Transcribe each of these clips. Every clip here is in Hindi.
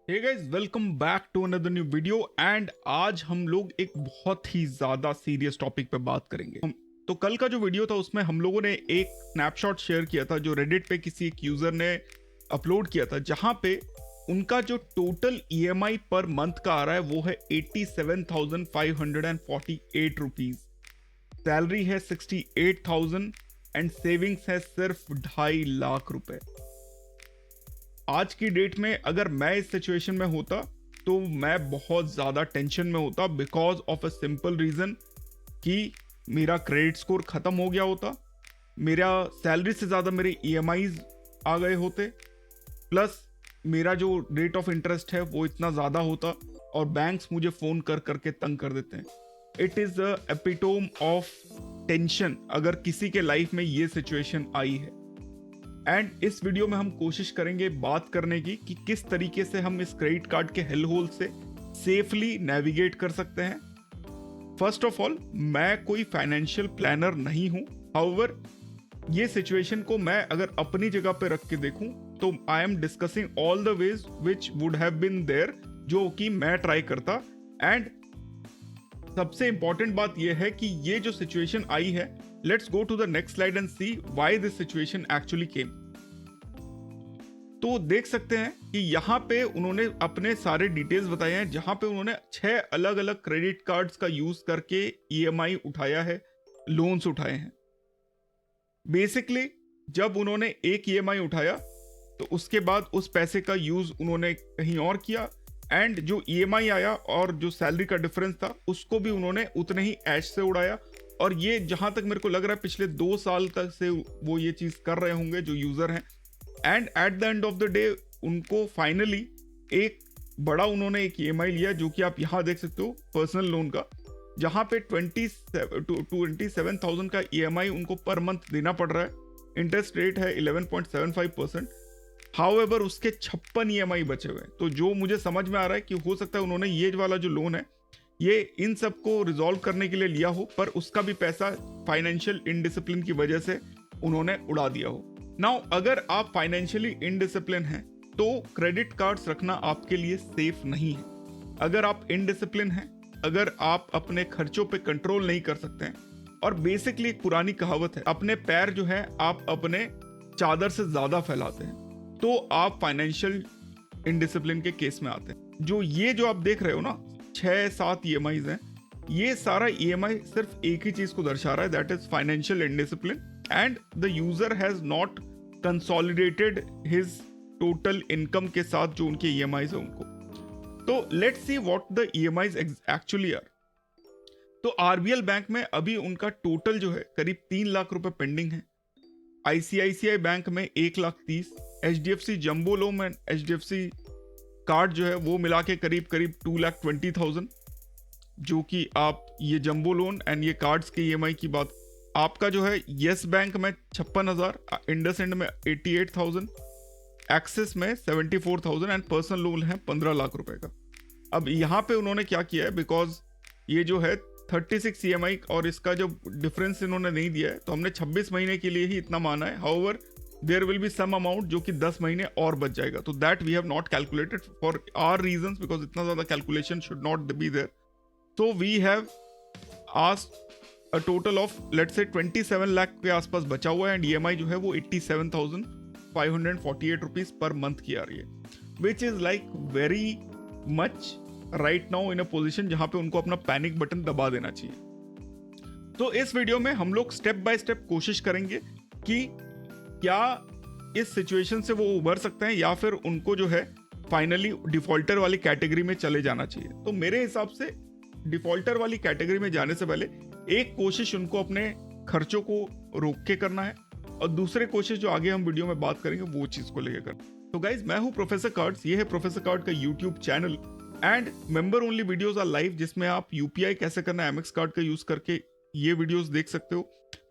Hey guys, welcome back to another new video. And आज हम लोग एक बहुत ही ज़्यादा सीरियस टॉपिक पे बात करेंगे। तो कल का जो वीडियो था उसमें हम लोगों ने एक स्नैपशॉट शेयर किया था जो रेडिट पे किसी एक यूज़र ने अपलोड किया था, जहां पे उनका जो टोटल ईएमआई पर मंथ का आ रहा है वो है 87,548 रुपीज़। सैलरी है 68,000 एंड सेविंग्स है सिर्फ 2.5 लाख रुपए। आज की डेट में अगर मैं इस सिचुएशन में होता तो मैं बहुत ज़्यादा टेंशन में होता, because of a simple reason कि मेरा क्रेडिट स्कोर ख़त्म हो गया होता, मेरा सैलरी से ज़्यादा मेरे ईएमआईज आ गए होते, प्लस मेरा जो रेट ऑफ इंटरेस्ट है वो इतना ज़्यादा होता और बैंक्स मुझे फ़ोन कर करके तंग कर देते हैं। It is the epitome of tension अगर किसी के लाइफ में ये सिचुएशन आई है। एंड इस वीडियो में हम कोशिश करेंगे बात करने की कि किस तरीके से हम इस क्रेडिट कार्ड के हेल होल से सेफली नेविगेट कर सकते हैं। फर्स्ट ऑफ ऑल, मैं कोई फाइनेंशियल प्लानर नहीं हूं, हाउएवर ये सिचुएशन को मैं अगर अपनी जगह पे रख के देखूं तो I am discussing all the ways which would have been there, जो कि मैं ट्राई करता। एंड सबसे इंपॉर्टेंट बात यह है कि ये जो सिचुएशन आई है, let's go to the next slide and see why this situation actually came. तो देख सकते हैं कि यहाँ पे उन्होंने अपने सारे डिटेल्स बताए हैं, जहां पे उन्होंने 6 अलग अलग क्रेडिट कार्ड्स का यूज करके ईएमआई उठाया है, लोन्स उठाए हैं। बेसिकली जब उन्होंने एक ईएमआई उठाया तो उसके बाद उस पैसे का यूज उन्होंने कहीं और किया, एंड जो ईएमआई आया और जो सैलरी का डिफरेंस था उसको भी उन्होंने उतने ही ऐश से उड़ाया। और ये जहां तक मेरे को लग रहा है पिछले 2 साल तक से वो ये चीज कर रहे होंगे जो यूजर हैं। And at the end of the day उनको फाइनली एक बड़ा उन्होंने एक ईएमआई लिया, जो कि आप यहाँ देख सकते हो पर्सनल लोन का, जहाँ पे 27,000 का ईएमआई उनको पर मंथ देना पड़ रहा है। इंटरेस्ट रेट है 11.75%। हाउएवर उसके 56 ईएमआई बचे हुए हैं। तो जो मुझे समझ में आ रहा है कि हो सकता है उन्होंने ये वाला जो लोन है ये इन सबको रिजॉल्व करने के लिए लिया हो, पर उसका भी पैसा फाइनेंशियल इनडिसिप्लिन की वजह से उन्होंने उड़ा दिया हो। नाउ अगर आप फाइनेंशियली इनडिसिप्लिन हैं तो क्रेडिट कार्ड्स रखना आपके लिए सेफ नहीं है। अगर आप इनडिसिप्लिन हैं, अगर आप अपने खर्चों पे कंट्रोल नहीं कर सकते हैं, और बेसिकली एक पुरानी कहावत है, अपने पैर जो है आप अपने चादर से ज्यादा फैलाते हैं, तो आप फाइनेंशियल इनडिसिप्लिन के केस में आते हैं। जो आप देख रहे हो ना 6-7 ईएमआईज हैं, ये सारा ईएमआई सिर्फ एक ही चीज को दर्शा रहा है, that is financial indiscipline, and the user has not consolidated his total income के साथ जो उनके ईएमआईज है उनको। तो let's see what the EMIs actually are. तो आरबीएल बैंक में अभी उनका टोटल जो है करीब 3 लाख रुपए पेंडिंग है। आईसीआईसीआई बैंक में 1,30,000, HDFC jumbo loan and HDFC card जो है वो मिला के करीब 2,20,000, जो कि आप ये जंबो लोन एंड ये कार्ड्स के ईएमआई की बात। आपका जो है येस बैंक में 56,000, इंडसइंड में 88,000, एक्सिस में 74,000 एंड पर्सनल लोन है 15 लाख रुपए का। अब यहाँ पे उन्होंने क्या किया है, बिकॉज ये जो है 36 ईएमआई और इसका जो डिफरेंस इन्होंने नहीं दिया है, तो हमने 26 महीने के लिए ही इतना माना है। However there will be some amount जो कि 10 महीने और बच जाएगा, तो that we have not calculated for our reasons, because इतना ज्यादा calculation should not be there. तो we have asked a total of let's say 27 lakh के आसपास बचा हुआ है, एंड ईएमआई जो है वो 87,548 रुपीज पर मंथ की आ रही है, which is like very much right now in a position जहां पे उनको अपना पैनिक बटन दबा देना चाहिए। तो इस वीडियो में हम लोग स्टेप बाय स्टेप कोशिश करेंगे कि क्या इस सिचुएशन से वो उभर सकते हैं या फिर उनको जो है फाइनली डिफॉल्टर वाली कैटेगरी में चले जाना चाहिए। तो मेरे हिसाब से डिफॉल्टर वाली कैटेगरी में जाने से पहले एक कोशिश उनको अपने खर्चों को रोक के करना है, और दूसरे कोशिश जो आगे हम वीडियो में बात करेंगे वो चीज को लेकर करना। तो गाइज, मैं हूं प्रोफेसर कार्ड्स, ये है प्रोफेसर कार्ड का YouTube channel, and member only videos are live, जिसमें आप यूपीआई कैसे करना है एमएक्स कार्ड का यूज करके ये वीडियोस देख सकते हो।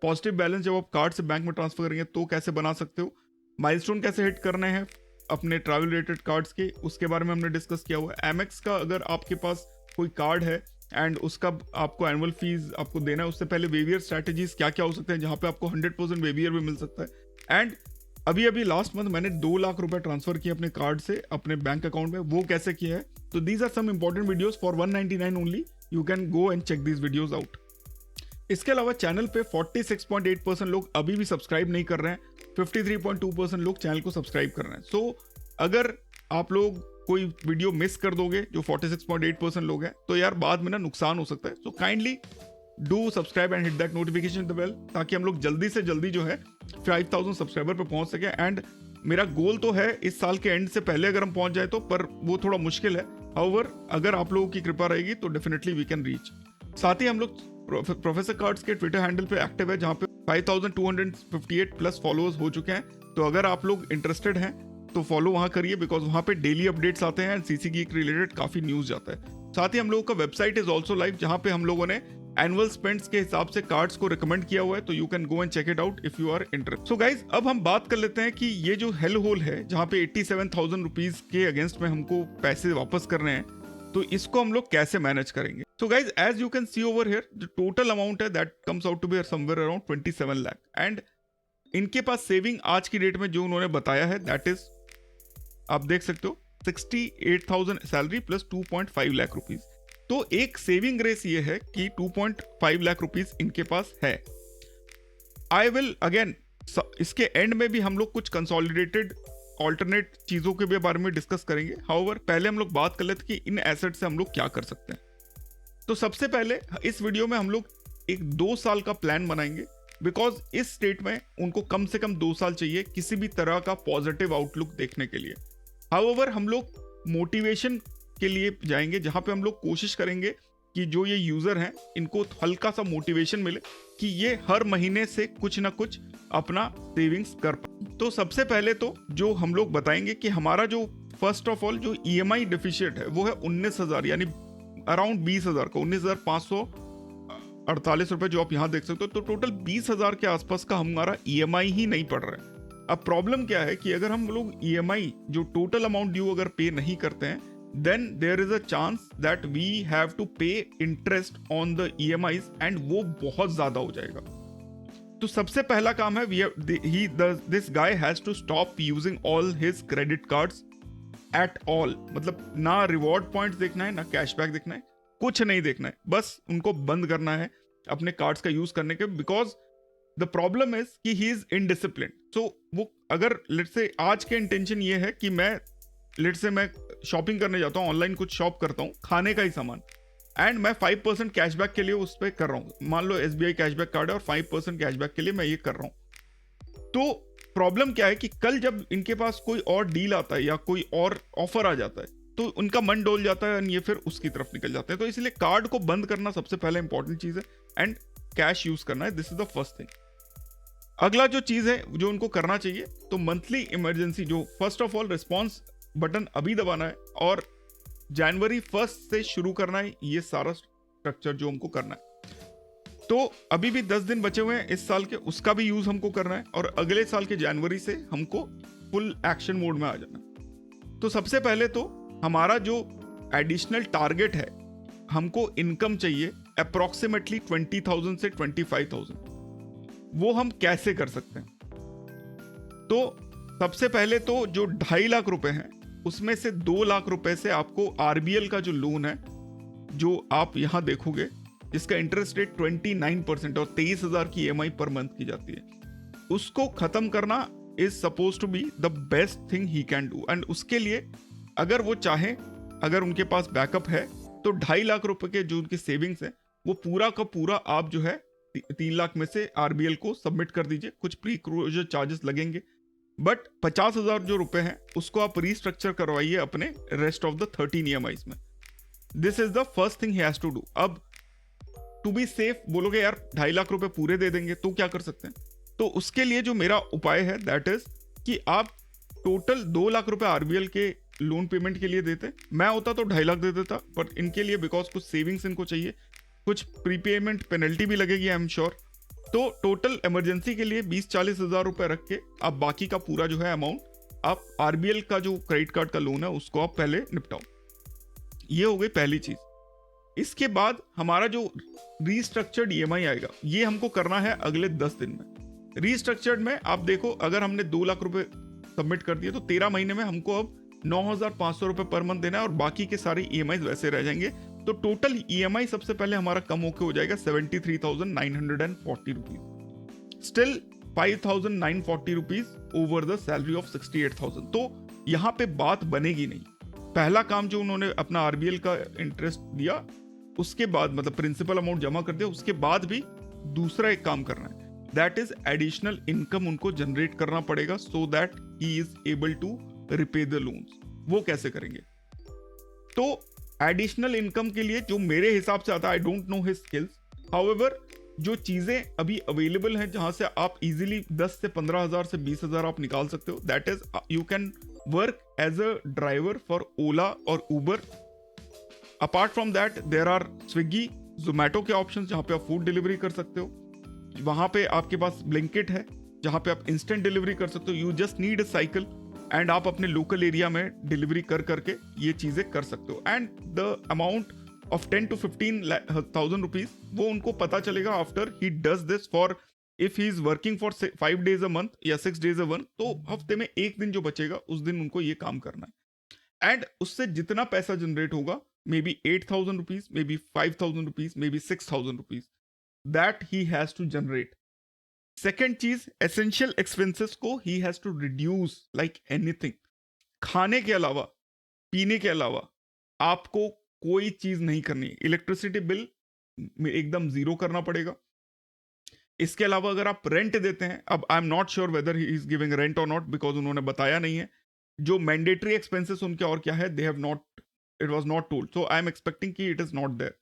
पॉजिटिव बैलेंस जब आप कार्ड से बैंक में ट्रांसफर करेंगे तो कैसे बना सकते हो, माइलस्टोन कैसे हिट करने हैं अपने ट्रैवल रिलेटेड कार्ड्स के, उसके बारे में हमने डिस्कस किया हुआ है। एमएक्स का अगर आपके पास कोई कार्ड है एंड उसका आपको एनुअल फीस आपको देना है, उससे पहले वेवियर स्ट्रैटेजीज क्या क्या हो सकते हैं जहां पे आपको 100% वेवियर भी मिल सकता है। एंड अभी अभी लास्ट मंथ मैंने 2 लाख रुपए ट्रांसफर किए अपने कार्ड से अपने बैंक अकाउंट में, वो कैसे किया है। तो these are some important videos for 199 only, you can go and check these videos out. इसके अलावा चैनल पे 46.8% लोग अभी भी सब्सक्राइब नहीं कर रहे हैं, 53.2% लोग चैनल को सब्सक्राइब कर रहे हैं। सो अगर आप लोग कोई वीडियो मिस कर दोगे जो 46.8% लोग हैं, तो यार बाद में ना नुकसान हो सकता है। So kindly do subscribe and hit that notification the bell, ताकि हम लोग जल्दी से जल्दी जो है 5000 सब्सक्राइबर पे पहुंच सके। एंड मेरा गोल तो है इस साल के एंड से पहले अगर हम पहुंच जाए तो, पर वो थोड़ा मुश्किल है। हाउएवर अगर आप लोगों की कृपा रहेगी तो डेफिनेटली वी कैन रीच। साथ ही हम लोग प्रोफेसर कार्ड्स के ट्विटर हैंडल पे एक्टिव है, जहां पे 5258 प्लस फॉलोअर्स हो चुके हैं। तो अगर आप लोग इंटरेस्टेड हैं तो फॉलो वहां करिए, बिकॉज वहां पे डेली अपडेट्स आते हैं एंड सीसी गीक रिलेटेड काफी न्यूज जाता है। साथ ही हम लोगों का वेबसाइट इज ऑल्सो लाइव, जहां पे हम लोगों ने एनुअल स्पेंड्स के हिसाब से कार्ड्स को रिकमेंड किया हुआ है, तो you can go and check it out if you are interested. So guys अब हम बात कर लेते हैं कि ये जो हेल होल है जहां पे 87,000 रुपीज के अगेंस्ट में हमको पैसे वापस करने हैं, तो इसको हम लोग कैसे मैनेज करेंगे। So guys as you can see over here, जो टोटल अमाउंट है that comes out to be somewhere around 27 lakh. And इनके पास सेविंग आज की डेट में जो उन्होंने बताया है दैट इज, आप देख सकते हो 68,000 सैलरी प्लस 2.5 लाख रुपीज। तो एक सेविंग रेस ये है कि 2.5 लाख रुपीज इनके पास है। आई विल अगेन इसके एंड में भी हम लोग कुछ कंसोलिडेटेड ऑल्टरनेट चीजों के भी बारे में डिस्कस करेंगे। हाउएवर पहले हम लोग बात कर लेते कि इन एसेट से हम लोग क्या कर सकते हैं। तो सबसे पहले इस वीडियो में हम लोग एक 2 साल का प्लान बनाएंगे, बिकॉज इस स्टेट में उनको कम से कम 2 साल चाहिए किसी भी तरह का पॉजिटिव आउटलुक देखने के लिए। हाउएवर हम लोग मोटिवेशन के लिए जाएंगे, जहां पे हम लोग कोशिश करेंगे कि जो ये यूजर हैं इनको हल्का सा मोटिवेशन मिले कि ये हर महीने से कुछ ना कुछ अपना सेविंग्स कर पाए। तो सबसे पहले तो जो हम लोग बताएंगे कि हमारा जो फर्स्ट ऑफ ऑल जो EMI डिफिशिएंट है वो है 19,000, यानी अराउंड 20,000 का, 19,548 रुपए जो आप यहाँ देख सकते हो। तो टोटल 20,000 के आसपास का हमारा EMI ही नहीं पड़ रहा है। अब प्रॉब्लम क्या है कि अगर हम लोग EMI जो टोटल अमाउंट ड्यू अगर पे नहीं करते हैं, then there is a chance that we have to pay interest on the EMIs and वो बहुत ज्यादा हो जाएगा। तो सबसे पहला काम है this guy has to stop using all his credit cards at all। मतलब ना रिवॉर्ड पॉइंट्स देखना है, ना कैशबैक देखना है, कुछ नहीं देखना है, बस उनको बंद करना है अपने कार्ड्स का यूज करने के। बिकॉज द प्रॉब्लम इज कि ही इज इनडिसिप्लिन। सो वो अगर लेट्स से आज के इंटेंशन ये है कि मैं लेट्स से मैं शॉपिंग करने जाता हूँ, ऑनलाइन कुछ शॉप करता हूँ खाने का ही सामान, एंड मैं 5% कैशबैक के लिए उस पर कर रहा हूँ। मान लो SBI कैशबैक कार्ड है और 5% कैशबैक के लिए मैं ये कर रहा हूँ। तो प्रॉब्लम क्या है कि कल जब इनके पास कोई और डील आता है या कोई और ऑफर आ जाता है तो उनका मन डोल जाता है और ये फिर उसकी तरफ निकल जाते हैं। तो इसलिए कार्ड को बंद करना सबसे पहले इंपॉर्टेंट चीज है एंड कैश यूज करना है। This is the first thing. अगला जो चीज है जो उनको करना चाहिए, तो मंथली इमरजेंसी जो first of all response button अभी दबाना है और जनवरी 1 से शुरू करना है ये सारा स्ट्रक्चर जो हमको करना है। तो अभी भी 10 दिन बचे हुए हैं इस साल के, उसका भी यूज हमको करना है और अगले साल के जनवरी से हमको फुल एक्शन मोड में आ जाना है। तो सबसे पहले तो हमारा जो एडिशनल टारगेट है, हमको इनकम चाहिए अप्रोक्सीमेटली 20,000 से 25,000। वो हम कैसे कर सकते हैं? तो सबसे पहले तो जो 2.5 लाख रुपए हैं उसमें से 2 लाख रुपए से आपको RBL का जो लोन है जो आप यहां देखोगे जिसका इंटरेस्ट रेट 29% और 23,000 की EMI पर मंथ की जाती है, उसको खत्म करना is suppose to be the best thing he can do. And उसके लिए अगर वो चाहे, अगर उनके पास बैकअप है, तो 2.5 लाख रुपए के जो उनकी सेविंग्स है वो पूरा का पूरा आप जो है 3 लाख में से RBL को सबमिट कर दीजिए। कुछ प्री क्लोजर चार्जेस लगेंगे, बट 50,000 जो रुपए हैं उसको आप रीस्ट्रक्चर करवाइए अपने रेस्ट ऑफ द 13 EMIs में। This is the first thing he has to do. अब टू बी सेफ बोलोगे यार 2.5 लाख रुपए पूरे दे देंगे तो क्या कर सकते हैं? तो उसके लिए जो मेरा उपाय है दैट इज कि आप टोटल 2 लाख रुपए RBL के लोन पेमेंट के लिए देते। मैं होता तो 2.5 लाख दे देता, पर इनके लिए बिकॉज कुछ सेविंग्स इनको चाहिए, कुछ प्रीपेमेंट पेनल्टी भी लगेगी आई एम श्योर। तो टोटल इमरजेंसी के लिए 20-40 हजार रुपए रख के आप बाकी का पूरा जो है अमाउंट आप RBL का जो क्रेडिट कार्ड का लोन है उसको आप पहले निपटाओ। ये हो गई पहली चीज। इसके बाद हमारा जो रीस्ट्रक्चर्ड EMI आएगा ये हमको करना है अगले 10 दिन में। रीस्ट्रक्चर्ड में आप देखो, अगर हमने 2 लाख रुपए सबमिट कर दिए तो 13 महीने में हमको अब 9,500 रुपए पर मंथ देना है और बाकी के सारे ईएमआई वैसे रह जाएंगे। तो टोटल ईएमआई सबसे पहले हमारा कम होकर हो जाएगा 73,940 rupees, still 5,940 rupees over the salary of 68,000। तो यहाँ पे बात बनेगी नहीं। पहला काम जो उन्होंने अपना आरबीएल का इंटरेस्ट दिया, उसके बाद मतलब प्रिंसिपल अमाउंट जमा कर दिया, उसके बाद भी दूसरा एक काम करना है, दैट इज एडिशनल इनकम उनको जनरेट करना पड़ेगा so that he is able to repay the loans. वो कैसे करेंगे? तो एडिशनल इनकम के लिए जो मेरे हिसाब से आता है, I don't know his skills, however जो चीजें अभी अवेलेबल हैं जहां से आप इजीली 10 से 15,000 से 20,000 आप निकाल सकते हो, that is you can work as a driver for Ola और Uber. Apart from that there are Swiggy, Zomato के ऑप्शन जहां पे आप फूड डिलीवरी कर सकते हो। वहां पे आपके पास ब्लिंकिट है जहां पे आप इंस्टेंट डिलीवरी कर सकते हो। You just need a cycle and आप अपने लोकल एरिया में डिलीवरी कर करके ये चीजें कर सकते हो। And the amount of 10 to 15,000 rupees वो उनको पता चलेगा after he does this for, if he is working for 5 days a month या 6 days a month, तो हफ्ते में एक दिन जो बचेगा उस दिन उनको ये काम करना है। एंड उससे जितना पैसा जनरेट होगा, maybe 8,000 rupees, maybe 5,000 rupees, maybe 6,000 rupees, that he has to generate. Second चीज, एसेंशियल एक्सपेंसेस को he has to reduce like anything. खाने के अलावा, पीने के अलावा आपको कोई चीज नहीं करनी। इलेक्ट्रिसिटी बिल एकदम जीरो करना पड़ेगा। इसके अलावा अगर आप रेंट देते हैं, अब I am not sure whether he is giving rent और नॉट, बिकॉज उन्होंने बताया नहीं है। जो मैंडेटरी एक्सपेंसेस उनके और क्या है, they have not, it was not told, so I am expecting कि इट इज नॉट देयर।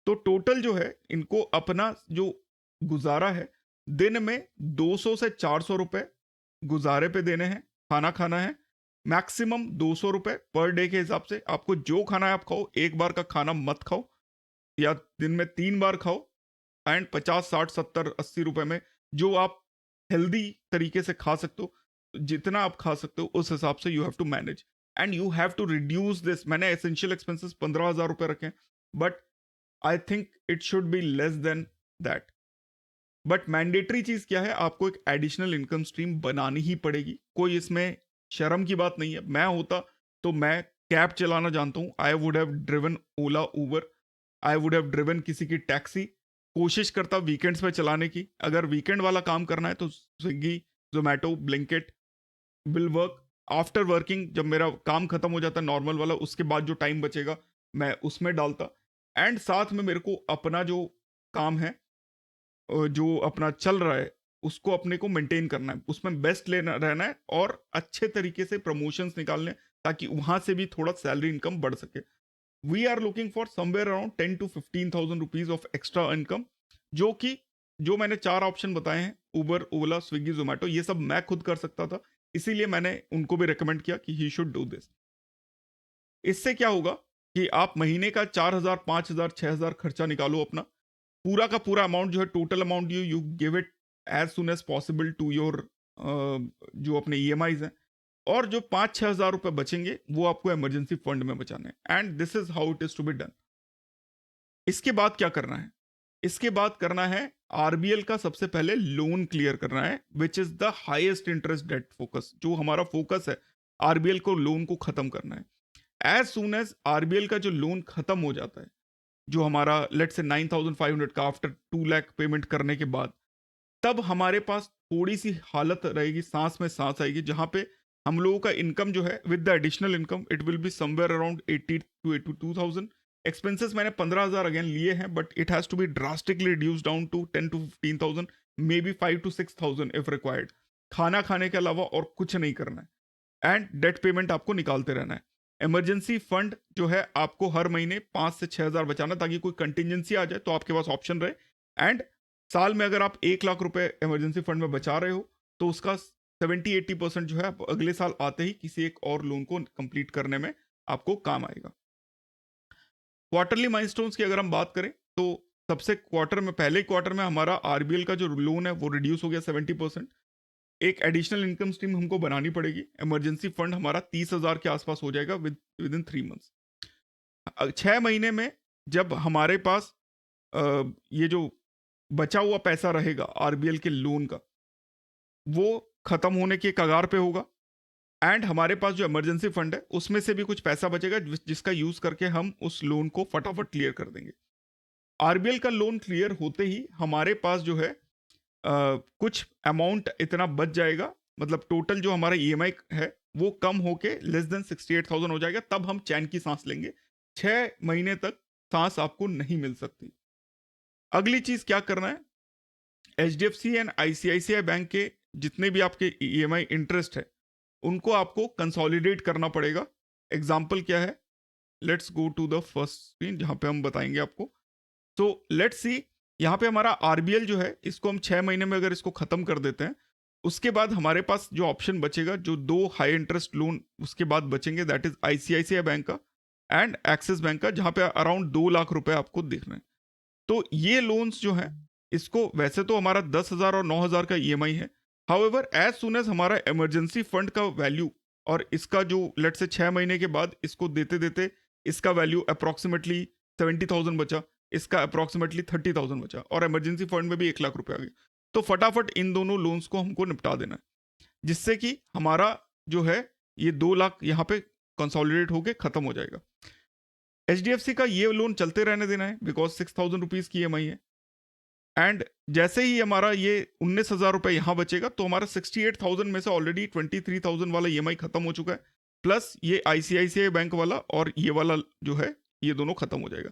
तो टोटल जो है इनको अपना जो गुजारा है, दिन में 200 से 400 रुपए गुजारे पे देने हैं, खाना खाना है। मैक्सिमम 200 रुपए पर डे के हिसाब से। आपको जो खाना है आप खाओ, एक बार का खाना मत खाओ, या दिन में 3 बार खाओ। एंड 50, 60, 70, 80 रुपए में जो आप हेल्दी तरीके से खा सकते हो, जितना आप खा सकते हो उस हिसाब से you have to manage and you have to reduce this. मैंने एसेंशियल एक्सपेंसेस 15,000 रुपए रखे, but I think it should be less than that. But mandatory चीज क्या है, आपको एक एडिशनल इनकम स्ट्रीम बनानी ही पड़ेगी। कोई इसमें शर्म की बात नहीं है। मैं होता तो मैं कैब चलाना जानता हूँ, I would have driven Ola Uber, I would have driven किसी की टैक्सी। कोशिश करता वीकेंड्स पे चलाने की। अगर वीकेंड वाला काम करना है तो Swiggy, Zomato, Blinkit will work. After working जब मेरा काम खत्म हो जाता है नॉर्मल वाला, उसके बाद जो टाइम बचेगा मैं उसमें डालता। एंड साथ में मेरे को अपना जो काम है, जो अपना चल रहा है, उसको अपने को मेंटेन करना है, उसमें बेस्ट लेना रहना है और अच्छे तरीके से प्रमोशंस निकालने, ताकि वहां से भी थोड़ा सैलरी इनकम बढ़ सके। We are looking for somewhere around 10 to 15,000 rupees of extra income, जो कि जो मैंने 4 ऑप्शन बताए हैं, उबर, ओला, स्विगी, जोमैटो, ये सब मैं खुद कर सकता था। इसीलिए मैंने उनको भी रिकमेंड किया कि ही शुड डू दिस। इससे क्या होगा कि आप महीने का 4,000, 5,000, 6,000 खर्चा निकालो अपना। पूरा का पूरा अमाउंट जो है, total amount you give it as soon as possible to your जो अपने ईएमआईज हैं, और जो 5-6 हज़ार रुपए बचेंगे वो आपको इमरजेंसी फंड में बचाने हैं। And this is how it is to be done. इसके बाद क्या करना है? इसके बाद करना है आरबीएल का सबसे पहले लोन क्लियर करना है, which is the highest interest debt focus. जो हमारा फोकस है, आरबीएल को लोन को खत्म करना है। एज सुन एज आरबीएल का जो लोन खत्म हो जाता है, जो हमारा लेट से 9,500 का आफ्टर 2 लाख पेमेंट करने के बाद, तब हमारे पास थोड़ी सी हालत रहेगी, सांस में सांस आएगी, जहां पे हम लोगों का इनकम जो है with the additional income it will be somewhere around 80 to 82,000। Expenses मैंने 15,000 अगेन लिए हैं, but it has to be drastically reduce down to 10 to 15,000, maybe 5 to 6,000 if required. खाना खाने के अलावा और कुछ नहीं करना है। एंड डेट पेमेंट आपको निकालते रहना है। इमरजेंसी फंड जो है आपको हर महीने 5 से 6,000 बचाना, ताकि कोई कंटिजेंसी आ जाए तो आपके पास ऑप्शन रहे। एंड साल में अगर आप 1 लाख रुपए इमरजेंसी फंड में बचा रहे हो, तो उसका 70-80% जो है आप अगले साल आते ही किसी एक और लोन को कंप्लीट करने में आपको काम आएगा। क्वार्टरली माइलस्टोन्स की अगर हम बात करें, तो सबसे क्वार्टर में, पहले क्वार्टर में हमारा आरबीएल का जो लोन है वो रिड्यूस हो गया 70%। एक एडिशनल इनकम स्ट्रीम हमको बनानी पड़ेगी। इमरजेंसी फंड हमारा 30,000 के आसपास हो जाएगा विद इन 3 मंथ्स। 6 महीने में जब हमारे पास ये जो बचा हुआ पैसा रहेगा आरबीएल के लोन का, वो खत्म होने के कगार पे होगा। एंड हमारे पास जो इमरजेंसी फंड है उसमें से भी कुछ पैसा बचेगा जिसका यूज करके हम उस लोन को फटाफट क्लियर कर देंगे। आरबीएल का लोन क्लियर होते ही हमारे पास जो है कुछ अमाउंट इतना बच जाएगा, मतलब टोटल जो हमारा ईएमआई है वो कम होके लेस देन 68,000 हो जाएगा। तब हम चैन की सांस लेंगे। 6 महीने तक सांस आपको नहीं मिल सकती। अगली चीज क्या करना है, एचडीएफसी एंड आईसीआईसीआई बैंक के जितने भी आपके ईएमआई इंटरेस्ट है उनको आपको कंसोलिडेट करना पड़ेगा। एग्जाम्पल क्या है, let's go to the first screen जहां पे हम बताएंगे आपको। तो लेट्स सी, यहाँ पे हमारा आरबीएल जो है इसको हम 6 महीने में अगर इसको खत्म कर देते हैं, उसके बाद हमारे पास जो ऑप्शन बचेगा, जो दो हाई इंटरेस्ट लोन उसके बाद बचेंगे, दैट इज आईसीआईसीआई बैंक का एंड एक्सिस बैंक का, जहां पे अराउंड 2 लाख रुपए आपको दिख रहे हैं। तो ये लोन्स जो हैं, इसको वैसे तो हमारा 10,000 और 9,000 का ईएमआई है। हाउएवर एज सुन एज हमारा इमरजेंसी फंड का वैल्यू और इसका जो लेट से 6 महीने के बाद इसको देते देते इसका वैल्यू अप्रॉक्सीमेटली 70,000 बचा, इसका अप्रॉक्सीमेटली 30,000 बचा, और इमरजेंसी फंड में भी 1 लाख रुपए आ गए। तो फटाफट इन दोनों लोन्स को हमको निपटा देना है, जिससे कि हमारा जो है ये 2 लाख यहाँ पे कंसोलिडेट होके खत्म हो जाएगा। एचडीएफसी का ये लोन चलते रहने देना है बिकॉज 6,000 रुपीज की ईएमआई है। एंड जैसे ही हमारा ये 19,000 रुपए यहाँ बचेगा तो हमारा 68,000 में से ऑलरेडी 23,000 वाला ईएमआई खत्म हो चुका है, प्लस ये आईसीआईसीआई बैंक वाला और ये वाला जो है ये दोनों खत्म हो जाएगा।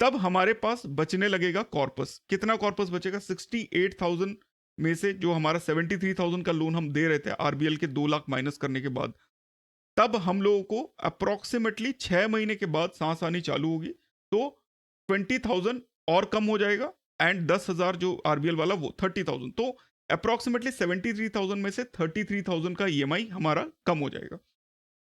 तब हमारे पास बचने लगेगा कॉर्पस। कितना कॉर्पस बचेगा, 68,000 में से जो हमारा 73,000 का लोन हम दे रहे थे आरबीएल के 2 लाख माइनस करने के बाद, तब हम लोगों को अप्रोक्सीमेटली 6 महीने के बाद सांस आनी चालू होगी। तो 20,000 और कम हो जाएगा एंड 10,000 जो आरबीएल वाला वो 30,000। तो अप्रोक्सीमेटली 73,000 में से 33,000 का ईएमआई हमारा कम हो जाएगा।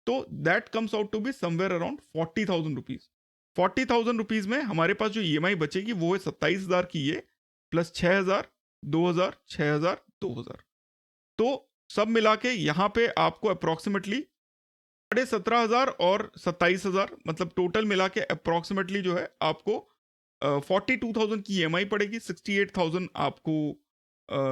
तो that comes out to be somewhere around 40,000 rupees. 40,000 rupees में हमारे पास जो ईएमआई बचेगी वो है 27,000 की ये, प्लस 6,000, 2,000, 6,000, 2,000। तो सब मिला के यहाँ पे आपको अप्रोक्सीमेटली 17,500 और 27,000, मतलब टोटल मिला के अप्रोक्सीमेटली जो है आपको 42,000 की ईएमआई पड़ेगी। 68,000 आपको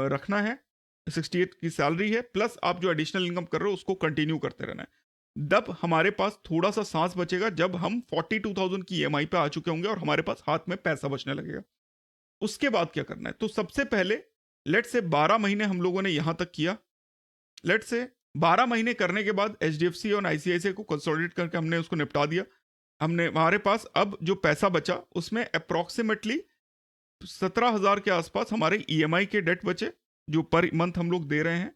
रखना है, 68 की सैलरी है, प्लस आप जो एडिशनल इनकम कर रहे हो उसको कंटिन्यू करते रहना है। तब हमारे पास थोड़ा सा सांस बचेगा जब हम 42,000 की ईएमआई पे आ चुके होंगे और हमारे पास हाथ में पैसा बचने लगेगा। उसके बाद क्या करना है, तो सबसे पहले लेट से 12 महीने हम लोगों ने यहां तक किया। लेट से 12 महीने करने के बाद एचडीएफसी और आईसीआईसीआई को कंसोलिडेट करके हमने उसको निपटा दिया। हमने हमारे पास अब जो पैसा बचा उसमें अप्रोक्सीमेटली 17,000 के आसपास हमारे ईएमआई के डेट बचे जो पर मंथ हम लोग दे रहे हैं।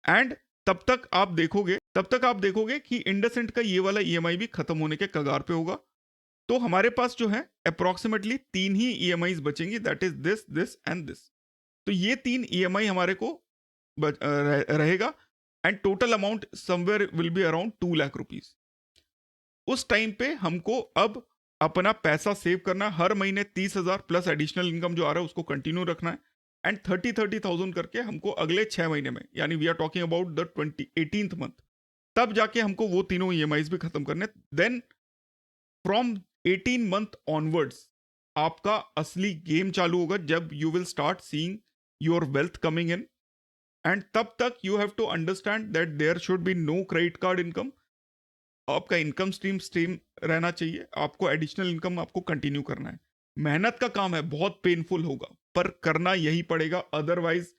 एंड तब तक आप देखोगे कि इंडसइंड का ये वाला ईएमआई भी खत्म होने के कगार पे होगा। तो हमारे पास जो है अप्रोक्सीमेटली 3 ही ईएमआईज बचेंगी, that is this, this and this. तो ये 3 ईएमआई हमारे को रहेगा and total amount somewhere will be around 2 lakh rupees. उस टाइम पे हमको अब अपना पैसा सेव करना, हर महीने 30,000 प्लस एडिशनल इनकम जो आ रहा है उसको कंटिन्यू रखना है एंड 30,000 करके हमको अगले 6 महीने में, यानी we are talking about the 18th month, तब जाके हमको वो तीनों ईएमआईज भी खत्म करने। देन फ्रॉम 18 मंथ ऑनवर्ड्स आपका असली गेम चालू होगा जब you will start seeing your wealth coming in. And तब तक you have to understand that there should be no credit card income. आपका इनकम स्ट्रीम रहना चाहिए, आपको एडिशनल इनकम आपको कंटिन्यू करना है। मेहनत का काम है, बहुत पेनफुल होगा पर करना यही पड़ेगा, otherwise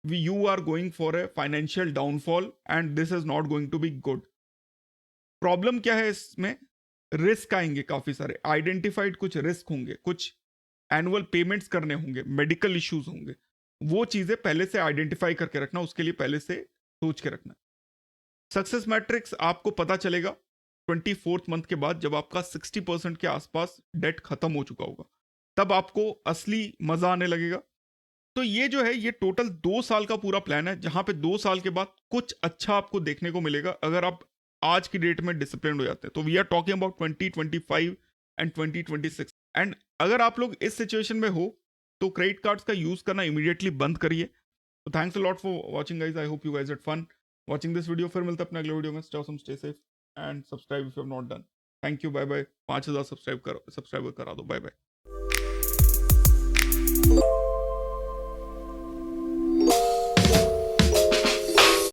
you are going for a financial downfall and this is not going to be good. Problem क्या है इसमें, रिस्क आएंगे काफी सारे, आइडेंटिफाइड कुछ रिस्क होंगे, कुछ एनुअल पेमेंट्स करने होंगे, मेडिकल इश्यूज होंगे। वो चीजें पहले से आइडेंटिफाई करके रखना, उसके लिए पहले से सोच के रखना। सक्सेस मैट्रिक्स आपको पता चलेगा 24th मंथ के बाद, जब आपका 60% के आसपास डेट खत्म हो चुका होगा, तब आपको असली मजा आने लगेगा। तो ये जो है ये टोटल 2 साल का पूरा प्लान है, जहां पे 2 साल के बाद कुछ अच्छा आपको देखने को मिलेगा अगर आप आज की डेट में डिसिप्लिन हो जाते हैं। तो we are talking about 2025 and 2026। And अगर आप लोग इस सिचुएशन में हो तो क्रेडिट कार्ड्स का यूज करना इमीडिएटली बंद करिए। तो thanks a lot for watching guys, I hope you guys had fun watching this video. फिर मिलते हैं अपने अगले वीडियो में। Stay safe and subscribe if you have not done. Thank you, bye bye. 5,000 subscriber करा दो, बाय बाय।